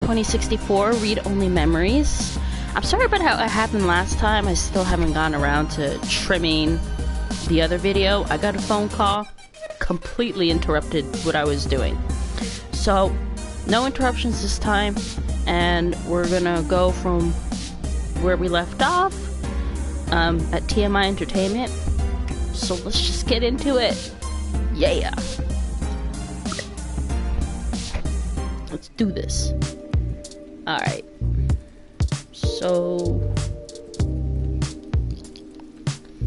2064 read-only memories. I'm sorry about how it happened last time. I still haven't gotten around to trimming the other video. I got a phone call, completely interrupted what I was doing. So, no interruptions this time, and we're gonna go from where we left off at TMI Entertainment. So let's just get into it. Yeah. Let's do this. Alright. So,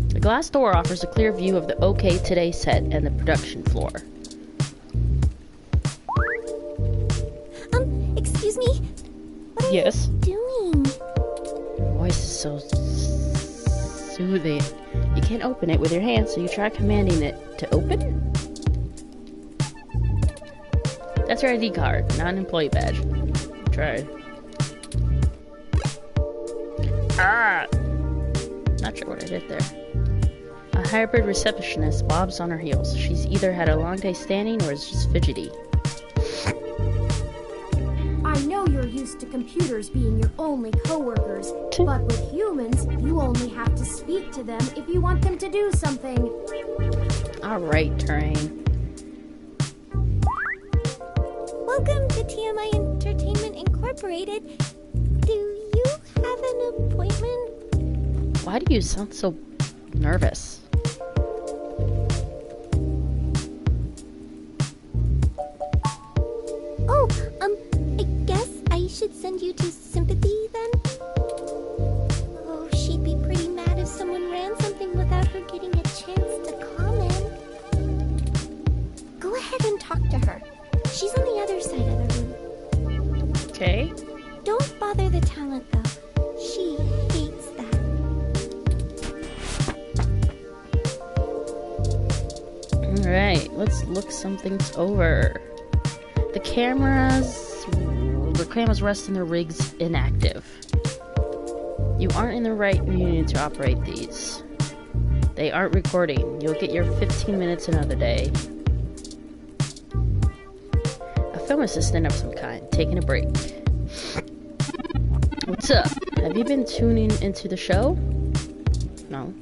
the glass door offers a clear view of the OK Today set and the production floor. Excuse me? What are Yes? you doing? Your voice is so soothing. You can't open it with your hand, so you try commanding it to open? That's your ID card, not an employee badge. Try. Ah! Not sure what I did there. A hybrid receptionist bobs on her heels. She's either had a long day standing or is just fidgety. I know you're used to computers being your only coworkers, but with humans, you only have to speak to them if you want them to do something. Alright, Terrain. Welcome to TMI Entertainment Incorporated. Do you have an appointment? Why do you sound so nervous? Oh, I guess I should send you to Sympathy then? Oh, she'd be pretty mad if someone ran something without her getting a chance to comment. Go ahead and talk to her. She's on the other side of the room. Okay. Don't bother the talent, though. She hates that. Alright, let's look some things over. The cameras rest in their rigs inactive. You aren't in the right unit to operate these. They aren't recording. You'll get your 15 minutes another day. A film assistant of some kind, taking a break. What's up? Have you been tuning into the show? No.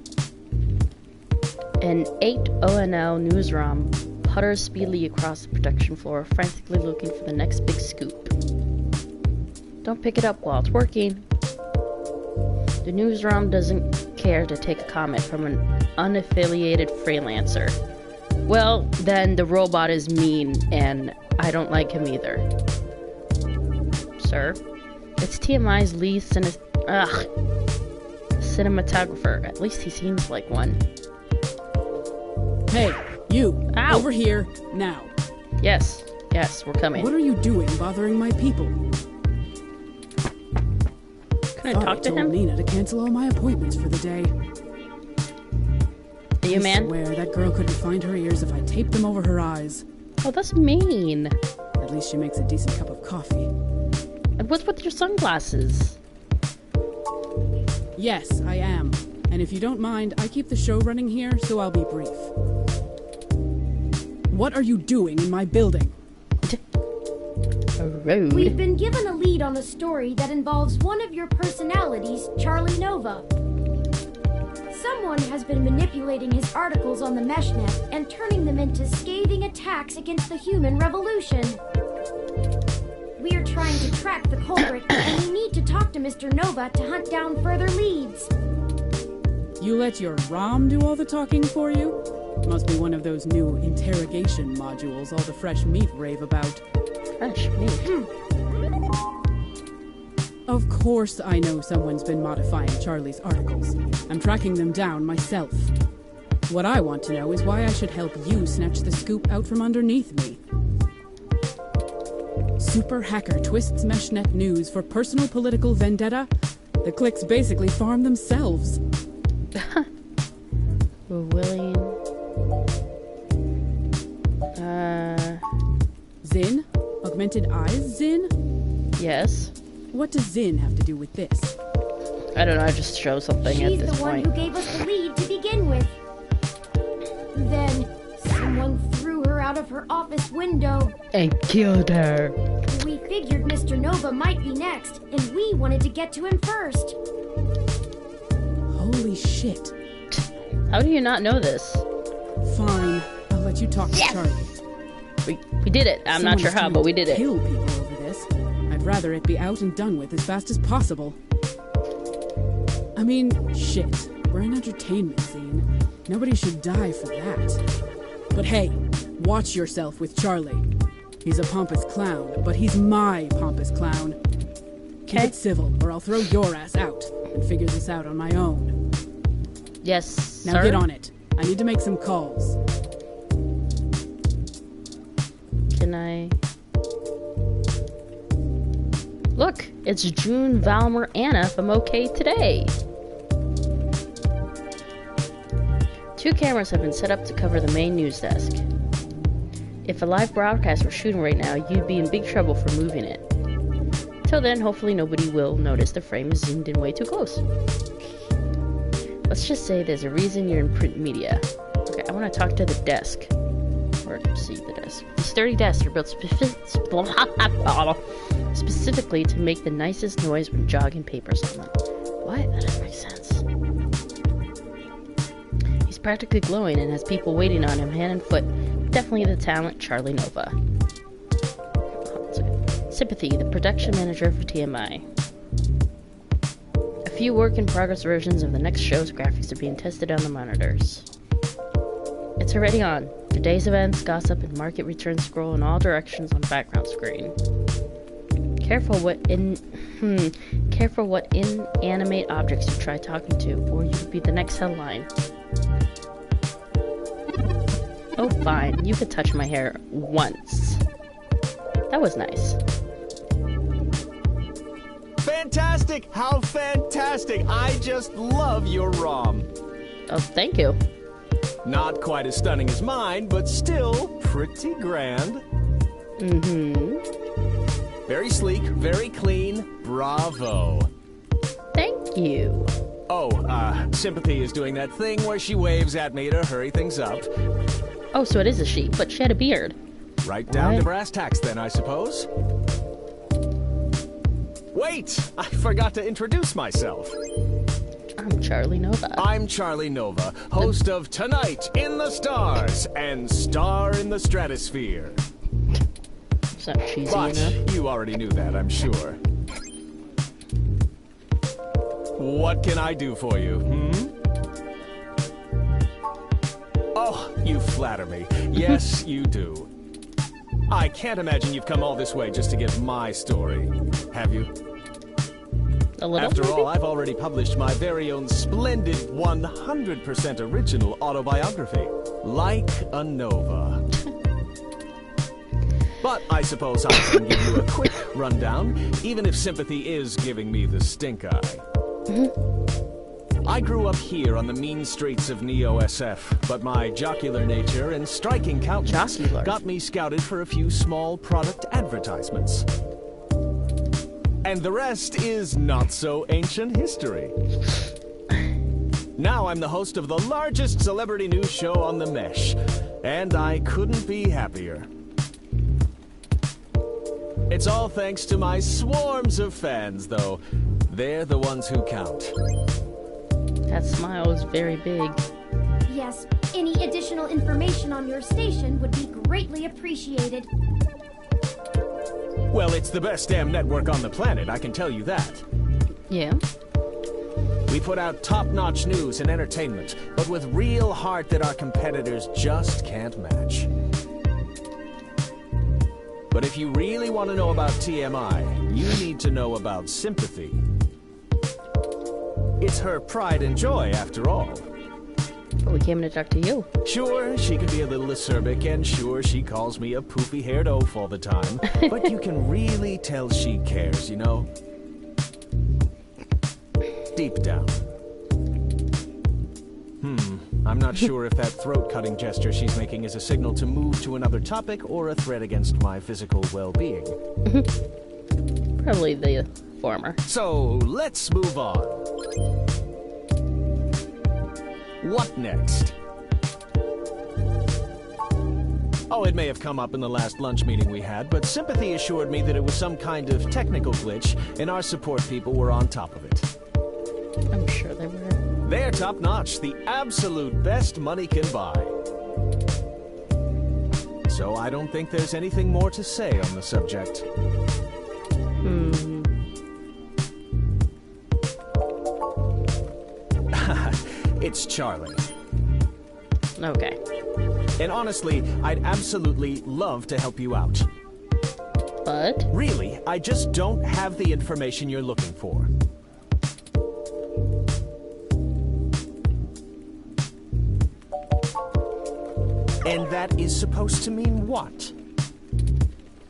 An 8ONL newsroom putters speedily across the production floor, frantically looking for the next big scoop. Don't pick it up while it's working. The newsroom doesn't care to take a comment from an unaffiliated freelancer. Well, then the robot is mean, and I don't like him either. Sir, it's TMI's lead cinematographer. At least he seems like one. Hey, you! Ow. Over here, now. Yes, we're coming. What are you doing bothering my people? Can I talk to told him? Nina to cancel all my appointments for the day. Are you a I man? swear that girl couldn't find her ears if I taped them over her eyes. Oh, that's mean. At least she makes a decent cup of coffee. And what's with your sunglasses? Yes, I am. And if you don't mind, I keep the show running here, so I'll be brief. What are you doing in my building? Rude. We've been given a lead on a story that involves one of your personalities, Charlie Nova. Someone has been manipulating his articles on the Meshnet and turning them into scathing attacks against the human revolution. We are trying to track the culprit, and we need to talk to Mr. Nova to hunt down further leads. You let your ROM do all the talking for you? Must be one of those new interrogation modules all the fresh meat rave about. Fresh meat. Of course I know someone's been modifying Charlie's articles. I'm tracking them down myself. What I want to know is why I should help you snatch the scoop out from underneath me. Super hacker twists Meshnet news for personal political vendetta? The clicks basically farm themselves. We're willing. Zin? Augmented eyes, Zin? Yes. What does Zin have to do with this? I don't know, I just show something She's at this the one point. who gave us the lead to begin with. Then someone threw her out of her office window. And killed her. We figured Mr. Nova might be next, and we wanted to get to him first. Holy shit. How do you not know this? Fine. I'll let you talk to Charlie. We did it. I'm not sure how, but we did it. Kill people over this. I'd rather it be out and done with as fast as possible. I mean, shit. We're an entertainment scene. Nobody should die for that. But hey, watch yourself with Charlie. He's a pompous clown, but he's my pompous clown. Keep it civil, or I'll throw your ass out and figure this out on my own. Yes, Now sir? get on it. I need to make some calls. Can I... Look, it's June, Valmer, Anna from OK Today. 2 cameras have been set up to cover the main news desk. If a live broadcast were shooting right now, you'd be in big trouble for moving it. Till then, hopefully nobody will notice the frame is zoomed in way too close. Let's just say there's a reason you're in print media. Okay, I want to talk to the desk. Or see the desk. These sturdy desks are built specifically to make the nicest noise when jogging papers on them. What? That doesn't make sense. He's practically glowing and has people waiting on him hand and foot. Definitely the talent, Charlie Nova. Sympathy, the production manager for TMI. A few work-in-progress versions of the next show's graphics are being tested on the monitors. It's already on. Today's events, gossip, and market returns scroll in all directions on the background screen. Careful what inanimate objects you try talking to, or you'll be the next headline. Oh, fine. You could touch my hair once. That was nice. Fantastic! How fantastic! I just love your ROM. Oh, thank you. Not quite as stunning as mine, but still pretty grand. Mm-hmm. Very sleek, very clean. Bravo. Thank you. Oh, Sympathy is doing that thing where she waves at me to hurry things up. Oh, so it is a she, but she had a beard. Right down What? to brass tacks then, I suppose. Wait! I forgot to introduce myself. I'm Charlie Nova. I'm Charlie Nova, host of Tonight in the Stars and Star in the Stratosphere. It's not cheesy But enough. you already knew that, I'm sure. What can I do for you, Oh, you flatter me. Yes, you do. I can't imagine you've come all this way just to get my story, have you? A little, After maybe? all, I've already published my very own splendid 100% original autobiography, Like a Nova. But I suppose I can give you a quick rundown, even if Sympathy is giving me the stink eye. I grew up here on the mean streets of Neo-SF, but my jocular nature and striking countenance Jocular. got me scouted for a few small product advertisements. And the rest is not so ancient history. Now I'm the host of the largest celebrity news show on the Mesh, and I couldn't be happier. It's all thanks to my swarms of fans, though. They're the ones who count. That smile is very big. Yes, any additional information on your station would be greatly appreciated. Well, it's the best damn network on the planet, I can tell you that. Yeah. We put out top-notch news and entertainment, but with real heart that our competitors just can't match. But if you really want to know about TMI, you need to know about Sympathy. It's her pride and joy, after all. But we came to talk to you. Sure, she can be a little acerbic, and sure, she calls me a poofy-haired oaf all the time. But you can really tell she cares, you know? Deep down. I'm not sure if that throat-cutting gesture she's making is a signal to move to another topic or a threat against my physical well-being. Probably the former. So, let's move on. What next? Oh, it may have come up in the last lunch meeting we had, but Sympathy assured me that it was some kind of technical glitch, and our support people were on top of it. I'm sure they were. They're top-notch, the absolute best money can buy. So I don't think there's anything more to say on the subject. It's Charlie. Okay. And honestly, I'd absolutely love to help you out. But? Really, I just don't have the information you're looking for. And that is supposed to mean what?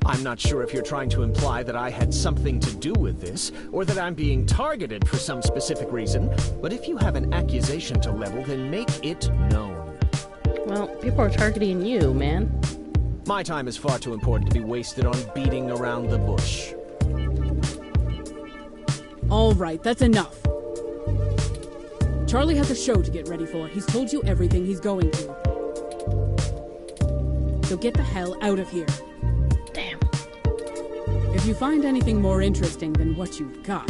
I'm not sure if you're trying to imply that I had something to do with this, or that I'm being targeted for some specific reason, but if you have an accusation to level, then make it known. Well, people are targeting you, man. My time is far too important to be wasted on beating around the bush. All right, that's enough. Charlie has a show to get ready for. He's told you everything he's going to. So get the hell out of here. Damn. If you find anything more interesting than what you've got,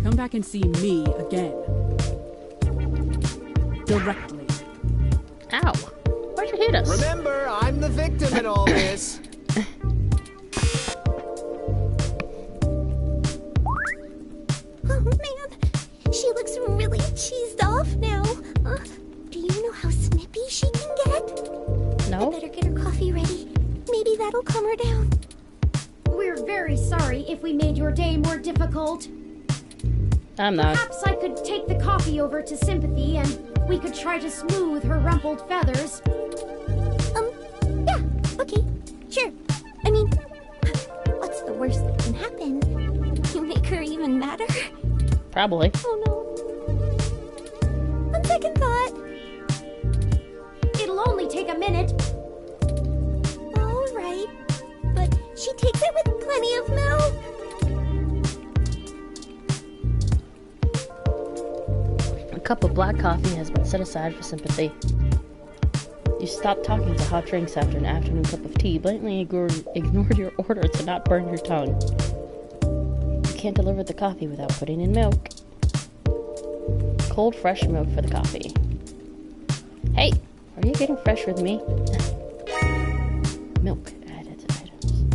come back and see me again. Directly. Ow. Why'd you hit us? Remember, I'm the victim in all this. Oh man, she looks really cheesed off now. Do you know how snippy she can get? No? I better get her coffee ready. Maybe that'll calm her down. We're very sorry if we made your day more difficult. I'm not. Perhaps I could take the coffee over to Sympathy and we could try to smooth her rumpled feathers. Yeah, okay, sure. I mean, what's the worst that can happen? You make her even madder? Probably. Oh no. On second thought. It'll only take a minute. All right, but she takes it with plenty of milk. A cup of black coffee has been set aside for Sympathy. You stopped talking to hot drinks after an afternoon cup of tea, blatantly ignored your order to not burn your tongue. You can't deliver the coffee without putting in milk. Cold, fresh milk for the coffee. Hey, are you getting fresh with me? Milk added items.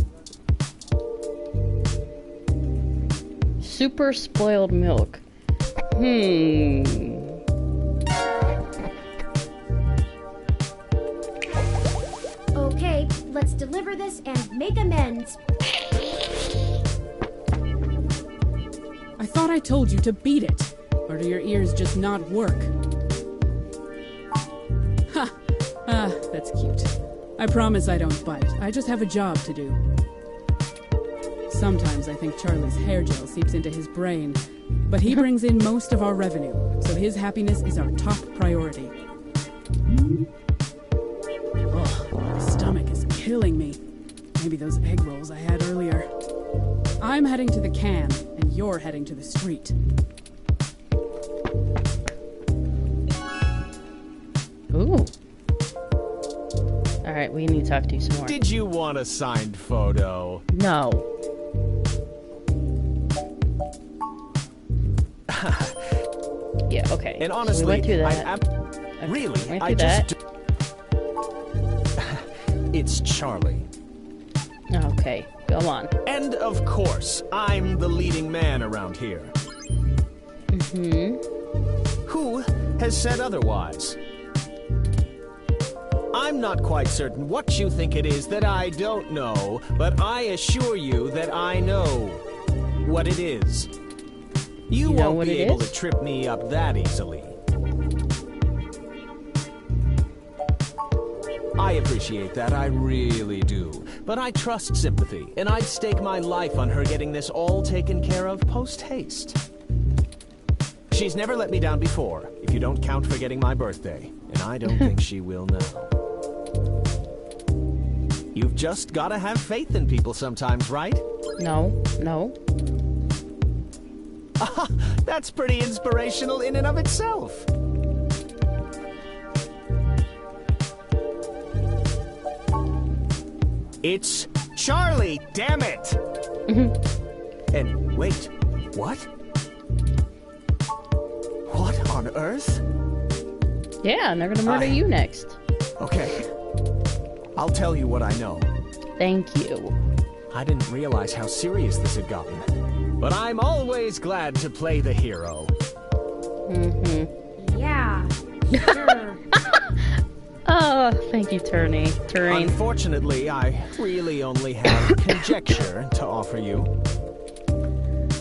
Super spoiled milk. Okay, let's deliver this and make amends. I thought I told you to beat it. Or do your ears just not work? Ha! Ah, that's cute. I promise I don't bite. I just have a job to do. Sometimes I think Charlie's hair gel seeps into his brain, but he brings in most of our revenue, so his happiness is our top priority. Oh, my stomach is killing me. Maybe those egg rolls I had earlier. I'm heading to the can, and you're heading to the street. Ooh. Alright, we need to talk to you some more. Did you want a signed photo? No. Yeah, okay. And honestly, so we went through that. really, went I through just... It's Charlie. Okay, go on. And of course, I'm the leading man around here. Who has said otherwise? I'm not quite certain what you think it is that I don't know, but I assure you that I know what it is. You know won't what be it able is? to trip me up that easily. I appreciate that, I really do. But I trust Sympathy, and I'd stake my life on her getting this all taken care of post-haste. She's never let me down before, if you don't count forgetting my birthday, and I don't think she will now. You've just gotta have faith in people sometimes, right? No, no. That's pretty inspirational in and of itself. It's Charlie, damn it! And wait, what? What on earth? Yeah, and they're gonna murder you next. Okay. I'll tell you what I know. Thank you. I didn't realize how serious this had gotten. But I'm always glad to play the hero. Yeah, sure. Oh, thank you, Turing. Unfortunately, I really only have conjecture to offer you.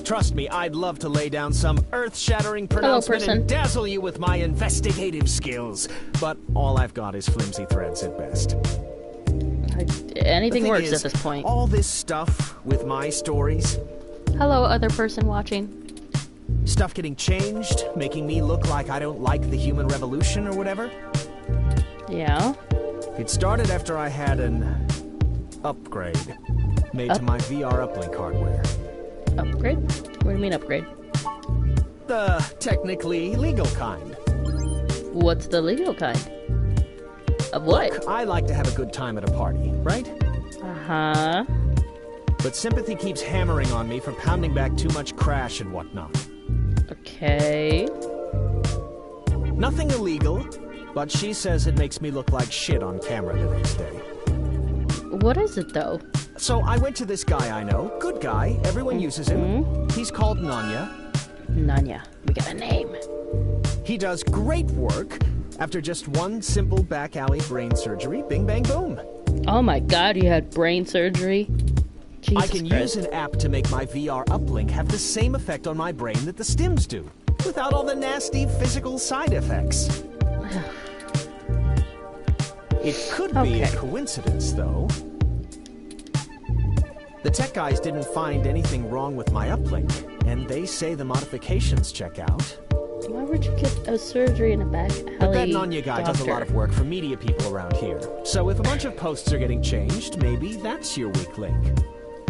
Trust me, I'd love to lay down some earth-shattering pronouncement and dazzle you with my investigative skills. But all I've got is flimsy threads at best. Anything works at this point. All this stuff with my stories. Hello, other person watching. Stuff getting changed, making me look like I don't like the human revolution or whatever. Yeah? It started after I had an upgrade made to my VR uplink hardware. Upgrade? What do you mean upgrade? The technically legal kind. What's the legal kind? Of what? Look, I like to have a good time at a party, right? Uh-huh. But Sympathy keeps hammering on me for pounding back too much crash and whatnot. Okay. Nothing illegal, but she says it makes me look like shit on camera the next day. What is it, though? So I went to this guy I know. Good guy. Everyone uses him. He's called Nanya. Nanya. We got a name. He does great work. After just one simple back alley brain surgery, bing bang boom. Oh my god, you had brain surgery? Jesus I can Christ. use an app to make my VR uplink have the same effect on my brain that the stims do, without all the nasty physical side effects. It could be a coincidence, though. The tech guys didn't find anything wrong with my uplink, and they say the modifications check out. Why would you get a surgery in a back alley? But that Nanya guy does a lot of work for media people around here. So if a bunch of posts are getting changed, maybe that's your weak link.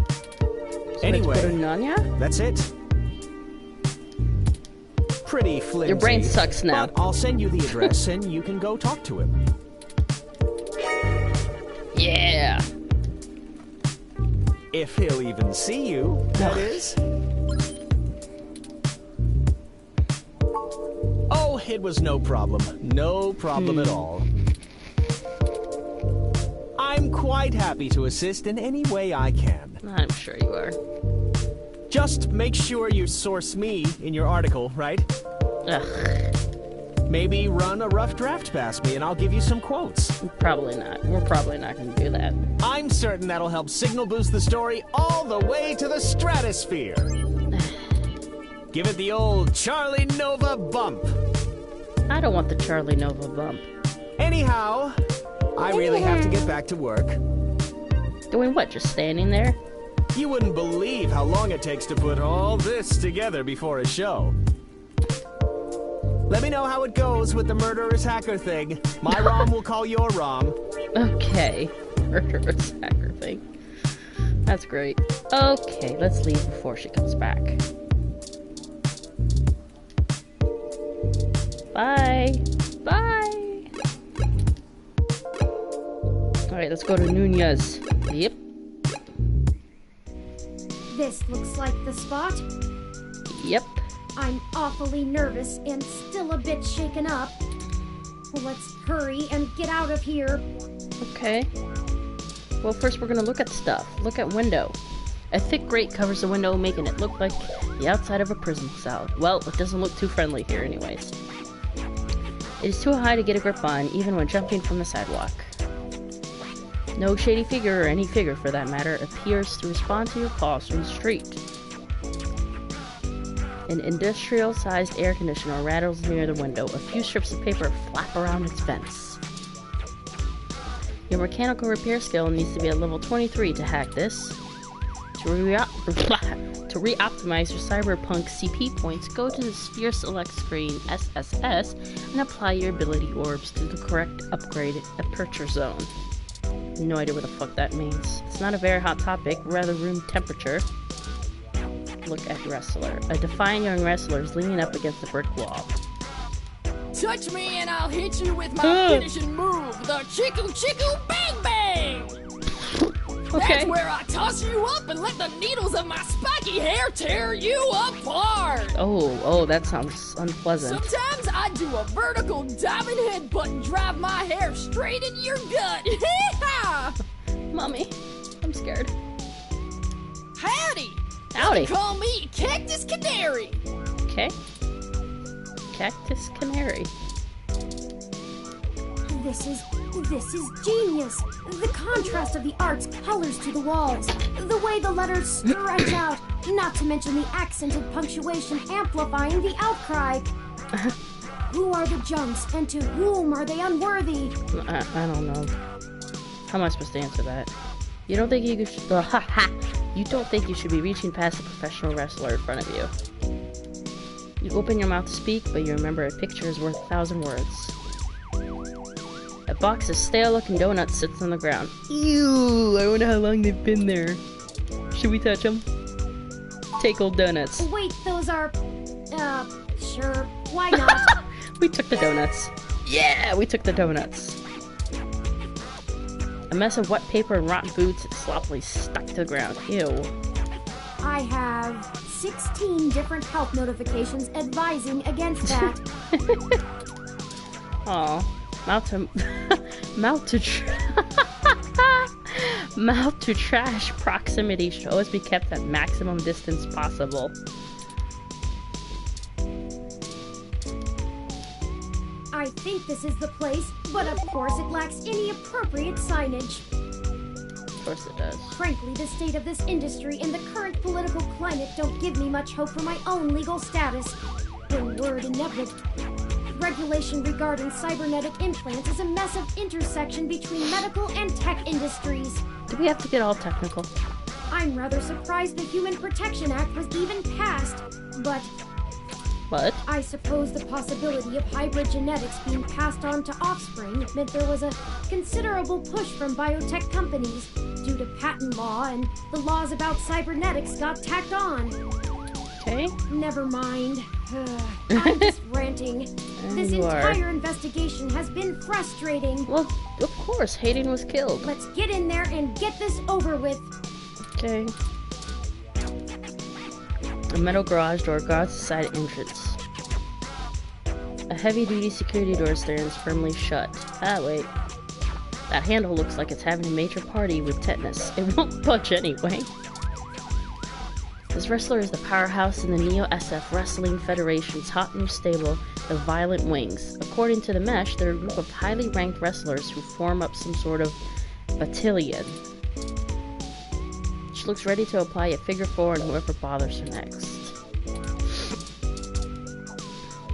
So Anyway, Nanya? that's it. Pretty flimsy. Your brain sucks now. But I'll send you the address and you can go talk to him. Yeah. If he'll even see you, that is. Oh, it was no problem. No problem at all. I'm quite happy to assist in any way I can. I'm sure you are. Just make sure you source me in your article, right? Ugh. Maybe run a rough draft past me and I'll give you some quotes. Probably not. We're probably not going to do that. I'm certain that'll help signal boost the story all the way to the stratosphere. Give it the old Charlie Nova bump. I don't want the Charlie Nova bump. Anyhow, I really have to get back to work. Doing what? Just standing there? You wouldn't believe how long it takes to put all this together before a show. Let me know how it goes with the murderous hacker thing. My ROM will call your ROM. Okay. Murderous hacker thing. That's great. Okay, let's leave before she comes back. Bye. Bye. Alright, let's go to Nunez. Yep. This looks like the spot. Yep. I'm awfully nervous and still a bit shaken up. Let's hurry and get out of here. Okay. Well, first we're gonna look at stuff. Look at window. A thick grate covers the window, making it look like the outside of a prison cell. Well, it doesn't look too friendly here anyways. It is too high to get a grip on, even when jumping from the sidewalk. No shady figure, or any figure for that matter, appears to respond to your calls from the street. An industrial-sized air conditioner rattles near the window. A few strips of paper flap around its vents. Your mechanical repair skill needs to be at level 23 to hack this. To re-optimize your cyberpunk CP points, go to the Sphere Select screen SSS and apply your ability orbs to the correct upgrade aperture zone. No idea what the fuck that means. It's not a very hot topic, rather room temperature. Look at wrestler. A defiant young wrestler is leaning up against the brick wall. Touch me and I'll hit you with my finishing move, the Chiku Chiku Bang Bang! That's where I toss you up and let the needles of my spiky hair tear you apart. Oh, that sounds unpleasant. Sometimes I do a vertical diving headbutt and drive my hair straight in your gut. Mommy, I'm scared. Howdy. Howdy. Call me Cactus Canary. Okay. Cactus Canary. This is genius. The contrast of the art's colors to the walls. The way the letters stretch out. Not to mention the accented punctuation amplifying the outcry. Who are the junks and to whom are they unworthy? I don't know. How am I supposed to answer that? You don't think you should... You don't think you should be reaching past a professional wrestler in front of you. You open your mouth to speak, but you remember a picture is worth 1,000 words. A box of stale-looking donuts sits on the ground. Ew! I wonder how long they've been there. Should we touch them? Take old donuts. Wait, those are... sure. Why not? We took the donuts. Yeah, we took the donuts. A mess of wet paper and rotten food sits sloppily stuck to the ground. Ew. I have 16 different health notifications advising against that. Aw. Mouth to trash proximity should always be kept at maximum distance possible. I think this is the place, but of course it lacks any appropriate signage. Of course it does. Frankly, the state of this industry and the current political climate don't give me much hope for my own legal status. The word inevitable. Regulation regarding cybernetic implants is a mess of intersection between medical and tech industries. Do we have to get all technical? I'm rather surprised the Human Protection Act was even passed, but I suppose the possibility of hybrid genetics being passed on to offspring meant there was a considerable push from biotech companies due to patent law, and the laws about cybernetics got tacked on. Okay. Never mind. I'm just ranting. This entire investigation has been frustrating. Well, of course, Hayden was killed. Let's get in there and get this over with. Okay. A metal garage door guards the side entrance. A heavy-duty security door stands firmly shut. Ah, wait. That handle looks like it's having a major party with tetanus. It won't budge anyway. This wrestler is the powerhouse in the Neo SF Wrestling Federation's hot new stable, the Violent Wings. According to the Mesh, they're a group of highly ranked wrestlers who form up some sort of battalion. She looks ready to apply a figure four on whoever bothers her next.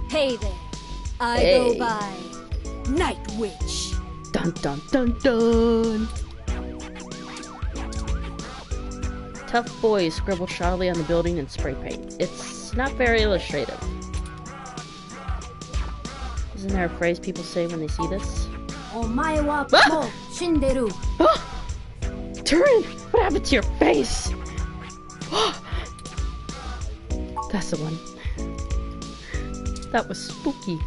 Hey there. I go by Night Witch. Dun dun dun dun! Tough boys scribble shyly on the building in spray paint. It's not very illustrative. Isn't there a phrase people say when they see this? Omae wa mo shinderu. Turin! What happened to your face? That's the one. That was spooky.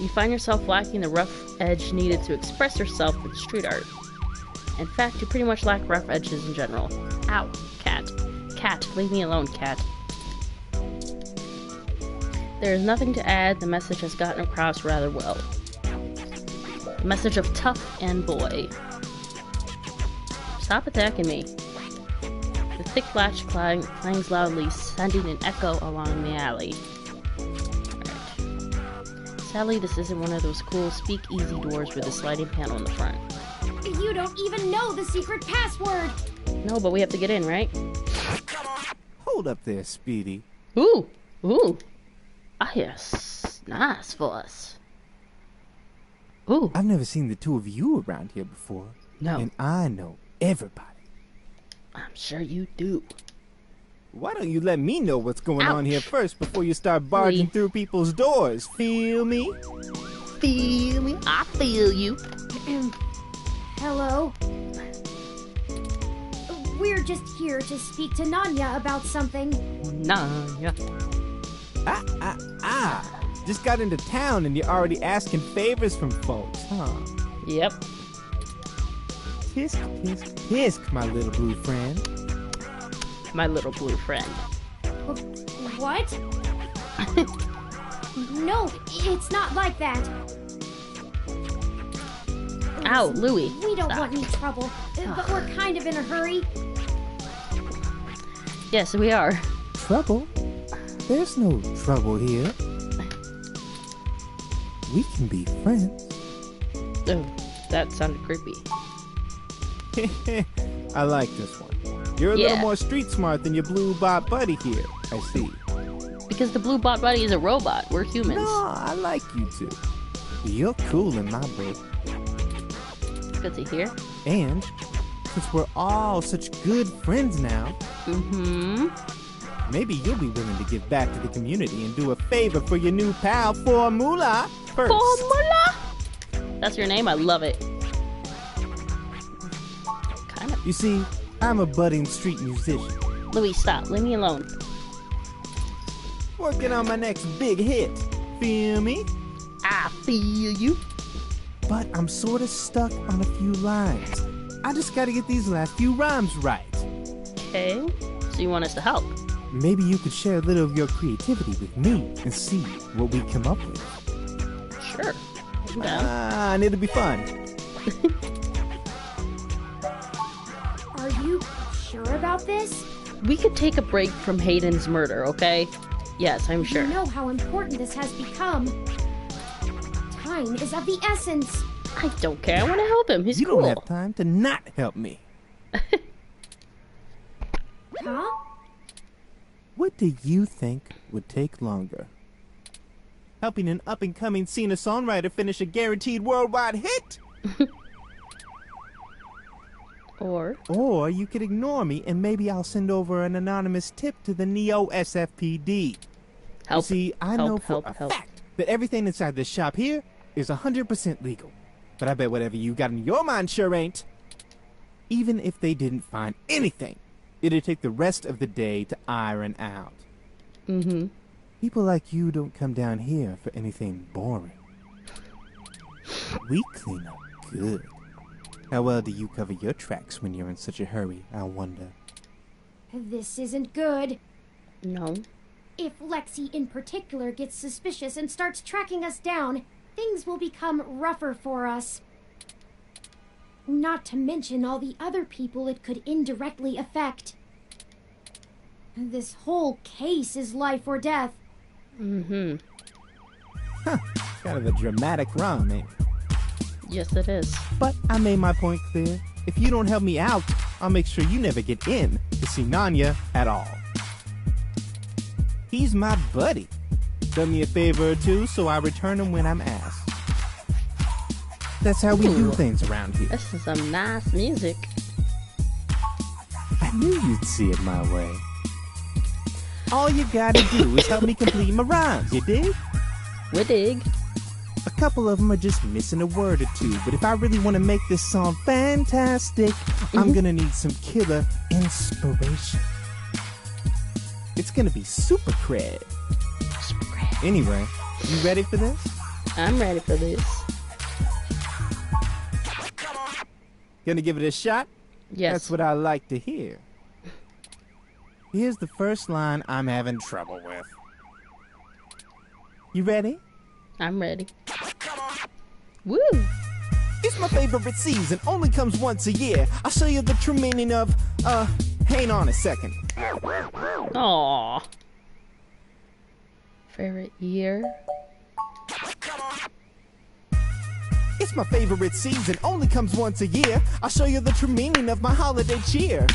You find yourself lacking the rough edge needed to express yourself with street art. In fact, you pretty much lack rough edges in general. Ow, cat. Cat, leave me alone, cat. There is nothing to add, the message has gotten across rather well. The message of tough and boy. Stop attacking me. The thick latch clangs loudly, sending an echo along the alley. Alright. Sadly, this isn't one of those cool speak-easy doors with a sliding panel in the front. You don't even know the secret password! No, but we have to get in, right? Hold up there, Speedy. Ooh! Ooh! Ah, yes. Nice for us. Ooh. I've never seen the two of you around here before. No. And I know everybody. I'm sure you do. Why don't you let me know what's going on here Ouch. first before you start barging through people's doors? Feel me? Feel me? I feel you. Hello? We're just here to speak to Nanya about something. Nanya. Just got into town and you're already asking favors from folks, huh? Yep. Tisk, tisk, tisk, my little blue friend. My little blue friend. What? No, it's not like that. Ow, Louie. We don't Stop. want any trouble, but we're kind of in a hurry. Yes, we are. Trouble? There's no trouble here. We can be friends. Oh, that sounded creepy. I like this one. You're a Yeah. little more street smart than your blue bot buddy here, I see. Because the blue bot buddy is a robot. We're humans. No, I like you too. You're cool in my book. Good to hear. And since we're all such good friends now, Mm-hmm. maybe you'll be willing to give back to the community and do a favor for your new pal, Formula, first. Formula! That's your name? I love it. Kind of. You see, I'm a budding street musician, Louis, stop. Leave me alone. working on my next big hit. Feel me? I feel you. But I'm sort of stuck on a few lines. I just gotta get these last few rhymes right. Okay. So you want us to help? Maybe you could share a little of your creativity with me and see what we come up with. Sure. I'm down. And it'll be fun. Are you sure about this? We could take a break from Hayden's murder, okay? Yes, I'm sure. You know how important this has become. Time is of the essence. I don't care. I want to help him. He's You cool. don't have time to not help me. Huh? What do you think would take longer? Helping an up-and-coming singer-songwriter finish a guaranteed worldwide hit? Or Or you could ignore me and maybe I'll send over an anonymous tip to the Neo SFPD. help. You see, I help, know for help, a help. fact that everything inside this shop here is 100% legal. But I bet whatever you got in your mind sure ain't. Even if they didn't find anything, it'd take the rest of the day to iron out. Mm-hmm. People like you don't come down here for anything boring. We clean up good. How well do you cover your tracks when you're in such a hurry, I wonder? This isn't good. No. If Lexi in particular gets suspicious and starts tracking us down, things will become rougher for us. Not to mention all the other people it could indirectly affect. This whole case is life or death. Mm-hmm. Kind of a dramatic rhyme, ain't it? Yes, it is. But I made my point clear. If you don't help me out, I'll make sure you never get in to see Nanya at all. He's my buddy. Done me a favor or two, so I return him when I'm asked. That's how we do Ooh. things around here. This is some nice music. I knew you'd see it my way. All you gotta do is help me complete my rhymes, you dig? We dig. A couple of them are just missing a word or two, but if I really want to make this song fantastic, I'm gonna need some killer inspiration. It's gonna be super cred. Super great. Anyway, you ready for this? I'm ready for this. Gonna give it a shot? Yes. That's what I like to hear. Here's the first line I'm having trouble with. You ready? I'm ready. Woo! It's my favorite season, only comes once a year. I'll show you the true meaning of, hang on a second. Aww. Favorite year? It's my favorite season, only comes once a year. I'll show you the true meaning of my holiday cheer.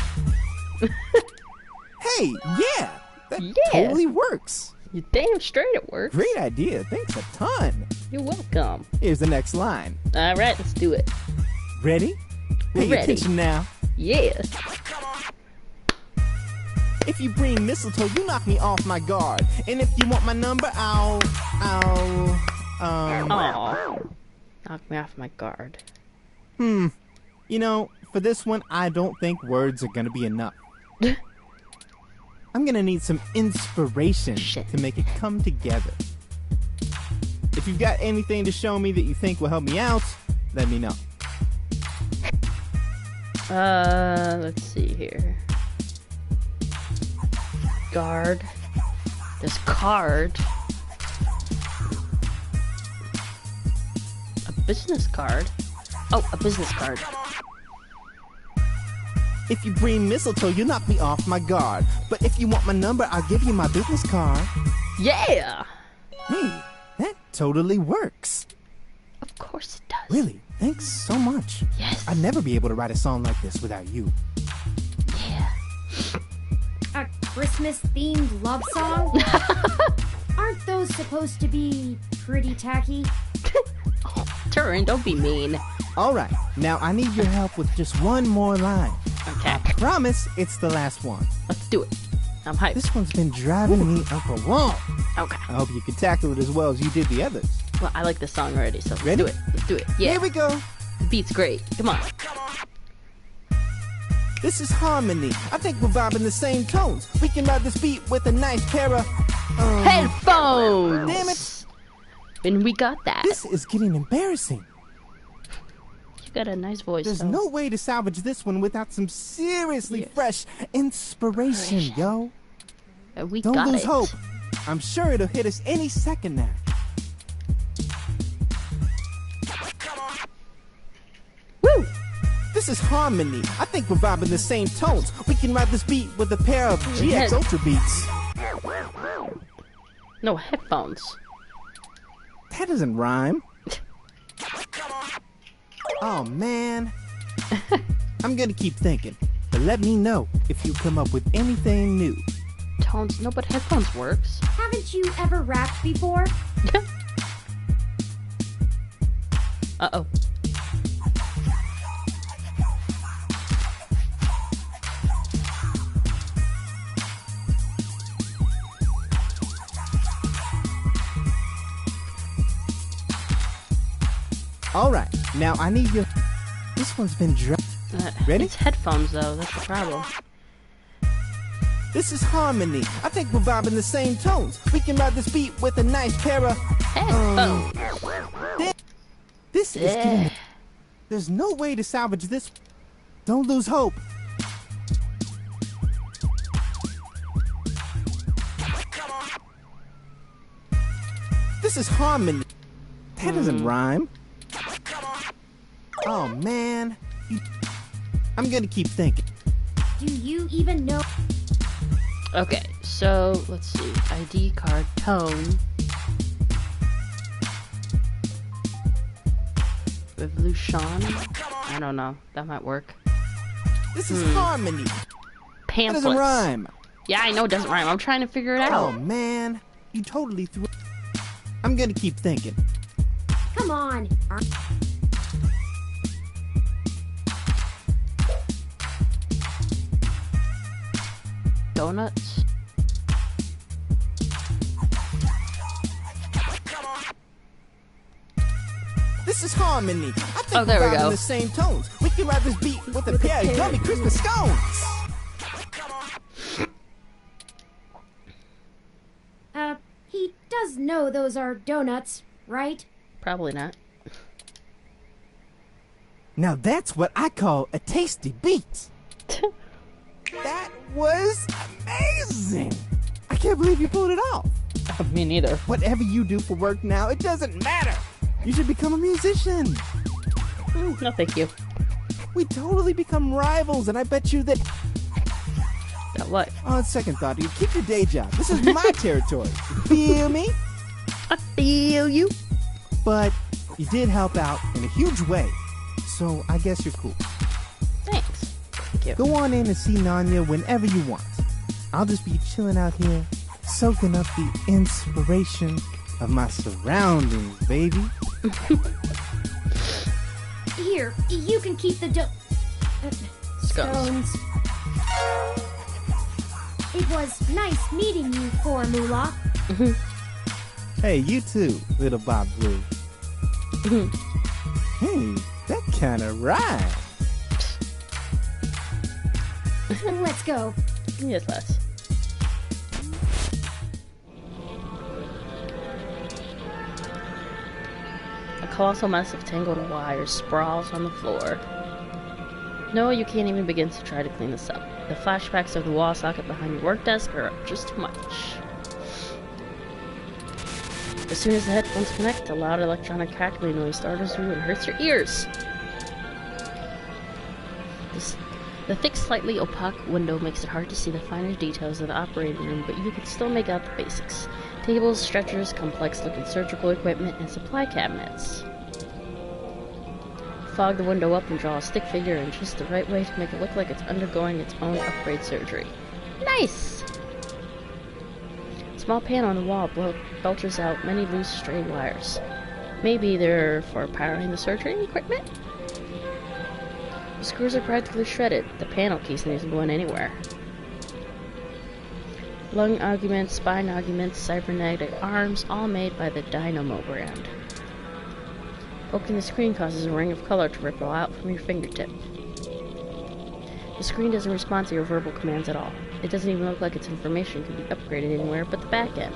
Hey, yeah! That Yeah. totally works. You damn straight it works. Great idea, thanks a ton. You're welcome. Here's the next line. Alright, let's do it. Ready? Pay Ready. attention now. Yeah. If you bring mistletoe, you knock me off my guard. And if you want my number, I'll Aww. Knock me off my guard. You know, for this one, I don't think words are gonna be enough. I'm gonna need some inspiration Shit. to make it come together. If you've got anything to show me that you think will help me out, let me know. Let's see here. Guard. This card. A business card. Oh, a business card. If you bring mistletoe, you knock me off my guard. But if you want my number, I'll give you my business card. Yeah! Hey, that totally works. Of course it does. Really, thanks so much. Yes. I'd never be able to write a song like this without you. Yeah. A Christmas-themed love song? Aren't those supposed to be pretty tacky? Turin, don't be mean. All right, now I need your help with just one more line. Okay. Promise it's the last one. Let's do it. I'm hyped. This one's been driving me up a wall. Okay. I hope you can tackle it as well as you did the others. Well, I like this song already, so let's Ready? do it. Let's do it. Yeah. Here we go. The beat's great. Come on. This is harmony. I think we're vibing the same tones. We can ride this beat with a nice pair of Headphones! Damn it. And we got that. This is getting embarrassing. You got a nice voice. There's though. no way to salvage this one without some seriously Yes. fresh inspiration, yo. We Don't got lose it. hope. I'm sure it'll hit us any second now. Woo! This is harmony. I think we're vibing the same tones. We can ride this beat with a pair of GX Yes. Ultra Beats. No headphones. That doesn't rhyme. Oh, man. I'm gonna keep thinking. But let me know if you come up with anything new. Tones. No, but headphones works. Haven't you ever rapped before? Uh-oh. All right, now I need your... This one's been Ready? It's headphones, though. That's the problem. This is harmony. I think we're vibing the same tones. We can ride this beat with a nice pair of... Headphones. This is getting... There's no way to salvage this. Don't lose hope. This is harmony. That doesn't rhyme. Oh, man. I'm gonna keep thinking. Do you even know? Okay, so let's see. ID card tone. Revolution. I don't know. That might work. This is harmony. That Pamphlets. doesn't rhyme. Yeah, I know it doesn't rhyme. I'm trying to figure it Oh, out. man. You totally threw... I'm gonna keep thinking. Come on. Donuts. This is harmony. I think Oh, there we're we vibing go. the same tones. We can ride this beat with a pair of yummy Christmas scones. He does know those are donuts, right? Probably not. Now that's what I call a tasty beat. That was amazing. I can't believe you pulled it off. Me neither. Whatever you do for work now, it doesn't matter. You should become a musician. No, thank you. We totally become rivals, and I bet you that... That what? On second thought, you keep your day job. This is my territory. Feel me? I feel you. But you did help out in a huge way. So I guess you're cool. Thanks. Thank you. Go on in and see Nanya whenever you want. I'll just be chilling out here, soaking up the inspiration of my surroundings, baby. Here, you can keep the Scones. scones. It was nice meeting you, Formula. Hey, you too, little Bob Blue. Hey, that kind of rhymes. Let's go. Yes, Les. A colossal mess of tangled wires sprawls on the floor. No, you can't even begin to try to clean this up. The flashbacks of the wall socket behind your work desk are just too much. As soon as the headphones connect, a loud electronic crackling noise startles you and hurts your ears. The thick, slightly opaque window makes it hard to see the finer details of the operating room, but you can still make out the basics. Tables, stretchers, complex-looking surgical equipment, and supply cabinets. Fog the window up and draw a stick figure in just the right way to make it look like it's undergoing its own upgrade surgery. Nice! A small panel on the wall belches out many loose, stray wires. Maybe they're for powering the surgery equipment? The screws are practically shredded. The panel casing isn't going anywhere. Lung augments, spine augments, cybernetic arms, all made by the Dynamo brand. Poking the screen causes a ring of color to ripple out from your fingertip. The screen doesn't respond to your verbal commands at all. It doesn't even look like its information can be upgraded anywhere but the back end.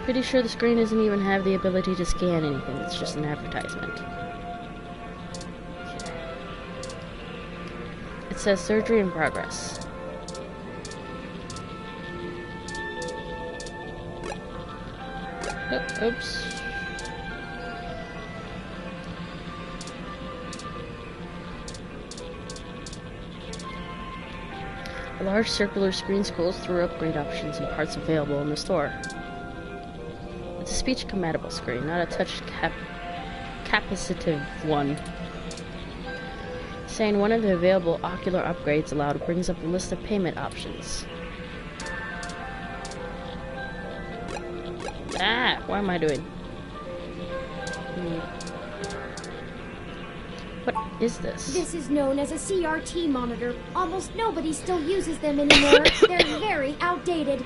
Pretty sure the screen doesn't even have the ability to scan anything, it's just an advertisement. It says surgery in progress. Oh, oops. A large circular screen scrolls through upgrade options and parts available in the store. It's a speech-compatible screen, not a touch-capacitive one. Saying one of the available ocular upgrades allowed brings up a list of payment options. Ah, what am I doing? What is this? This is known as a CRT monitor. Almost nobody still uses them anymore. They're very outdated.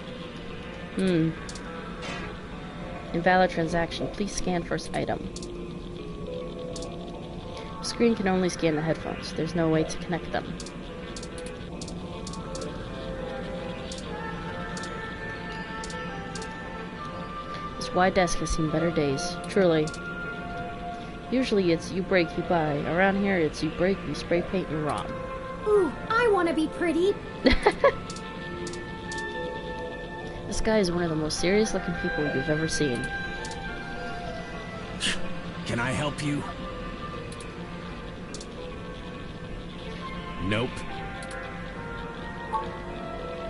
Invalid transaction. Please scan first item. The screen can only scan the headphones. There's no way to connect them. This wide desk has seen better days. Truly. Usually it's you break, you buy. Around here it's you break, you spray paint, you rob. Ooh, I want to be pretty. This guy is one of the most serious looking people you've ever seen. Can I help you? Nope.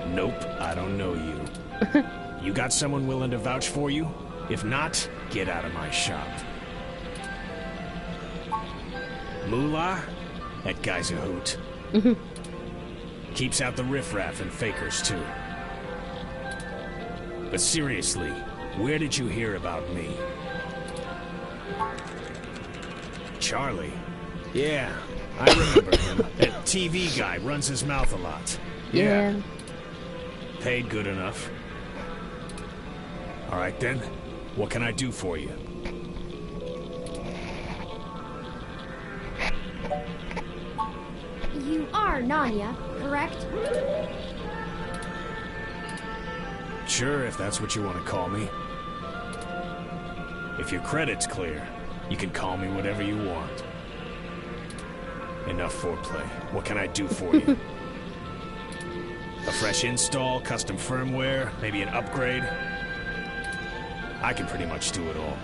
Nope, I don't know you. You got someone willing to vouch for you? If not, get out of my shop. Moolah? That guy's a hoot. Keeps out the riffraff and fakers, too. But seriously, where did you hear about me? Charlie? Yeah, I remember him. That TV guy runs his mouth a lot. Yeah. Paid good enough. All right then, what can I do for you? You are Nanya, correct? Sure, if that's what you want to call me. If your credit's clear, you can call me whatever you want. Enough foreplay. What can I do for you? A fresh install, custom firmware, maybe an upgrade? I can pretty much do it all.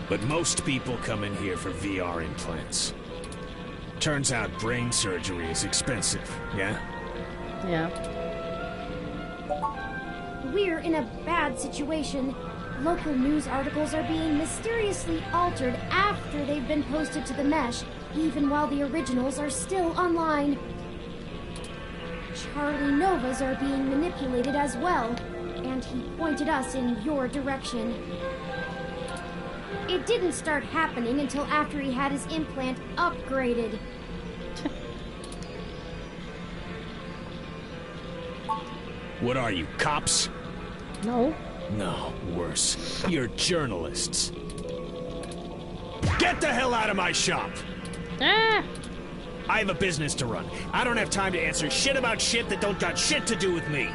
But most people come in here for VR implants. Turns out brain surgery is expensive, yeah? Yeah. We're in a bad situation. Local news articles are being mysteriously altered after they've been posted to the mesh, even while the originals are still online. Charlie Novas are being manipulated as well, and he pointed us in your direction. It didn't start happening until after he had his implant upgraded. What are you, cops? No. No, worse. You're journalists. Get the hell out of my shop! Ah! I have a business to run. I don't have time to answer shit about shit that don't got shit to do with me.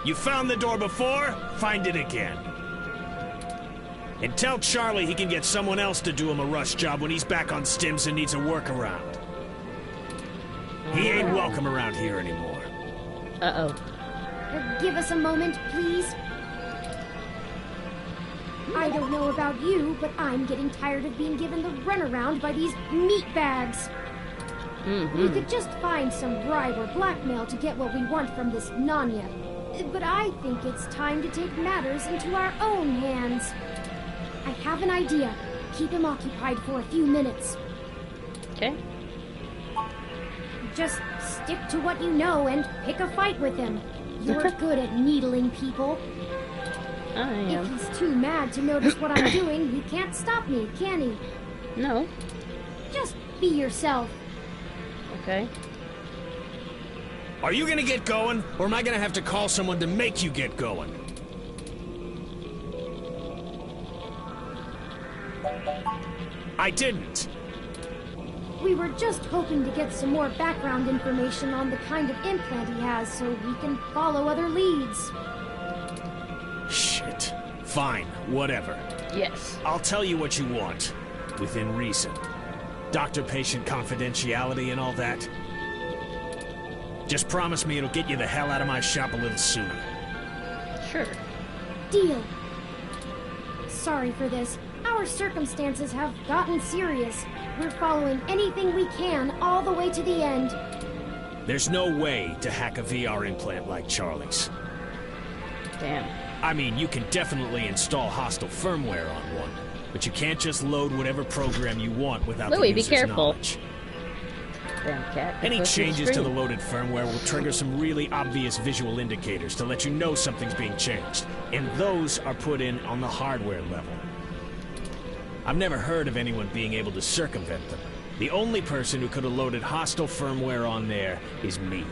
You found the door before? Find it again. And tell Charlie he can get someone else to do him a rush job when he's back on stims and needs a workaround. He ain't welcome around here anymore. Uh-oh. Give us a moment, please. I don't know about you, but I'm getting tired of being given the runaround by these meatbags. We could just find some bribe or blackmail to get what we want from this Nanya. But I think it's time to take matters into our own hands. I have an idea. Keep him occupied for a few minutes. Okay. Just stick to what you know and pick a fight with him. You're good at needling people. I If am. he's too mad to notice what I'm doing, he can't stop me, can he? No. Just be yourself. Okay. Are you gonna get going, or am I gonna have to call someone to make you get going? I didn't. We were just hoping to get some more background information on the kind of implant he has so we can follow other leads. Shit. Fine, whatever. Yes. I'll tell you what you want, within reason. Doctor-patient confidentiality and all that. Just promise me it'll get you the hell out of my shop a little sooner. Sure. Deal. Sorry for this. Our circumstances have gotten serious. We're following anything we can all the way to the end. There's no way to hack a VR implant like Charlie's. Damn. I mean, you can definitely install hostile firmware on one, but you can't just load whatever program you want without Louis, the be user's careful. knowledge. Damn cat. Any Close the changes to the screen. loaded firmware will trigger some really obvious visual indicators to let you know something's being changed, and those are put in on the hardware level. I've never heard of anyone being able to circumvent them. The only person who could have loaded hostile firmware on there is me.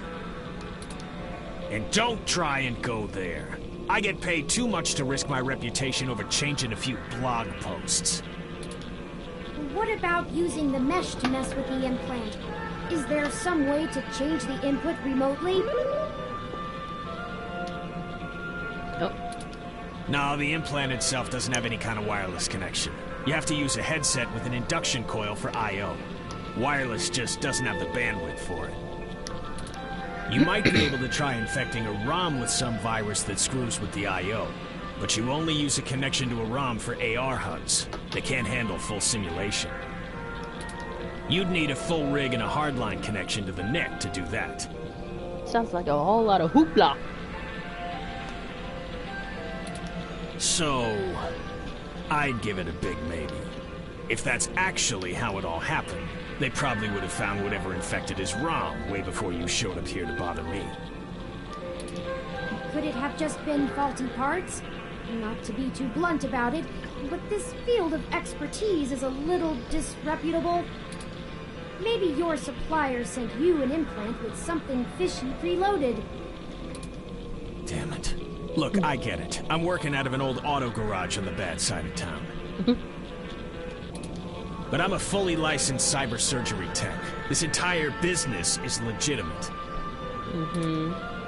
And don't try and go there. I get paid too much to risk my reputation over changing a few blog posts. What about using the mesh to mess with the implant? Is there some way to change the input remotely? Nope. No, the implant itself doesn't have any kind of wireless connection. You have to use a headset with an induction coil for I/O. Wireless just doesn't have the bandwidth for it. You might be able to try infecting a ROM with some virus that screws with the I/O, but you only use a connection to a ROM for AR HUDs. They can't handle full simulation. You'd need a full rig and a hardline connection to the NEC to do that. Sounds like a whole lot of hoopla. So, I'd give it a big maybe. If that's actually how it all happened, they probably would have found whatever infected his ROM way before you showed up here to bother me. Could it have just been faulty parts? Not to be too blunt about it, but this field of expertise is a little disreputable. Maybe your supplier sent you an implant with something fishy preloaded. Damn it. Look, I get it. I'm working out of an old auto garage on the bad side of town. But I'm a fully licensed cyber surgery tech. This entire business is legitimate.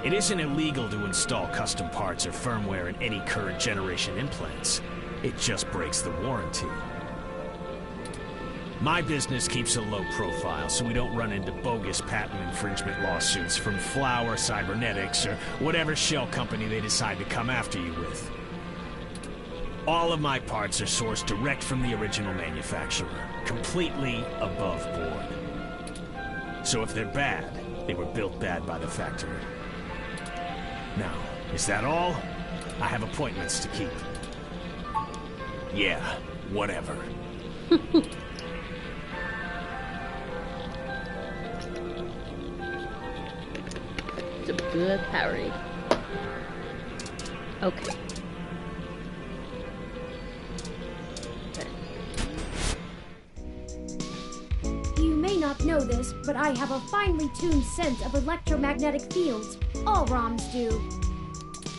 It isn't illegal to install custom parts or firmware in any current generation implants. It just breaks the warranty. My business keeps a low profile so we don't run into bogus patent infringement lawsuits from Flower Cybernetics or whatever shell company they decide to come after you with. All of my parts are sourced direct from the original manufacturer, completely above board. So if they're bad, they were built bad by the factory. Now, is that all? I have appointments to keep. Yeah, whatever. It's a good parry. Okay. You may not know this, but I have a finely tuned sense of electromagnetic fields. All ROMs do.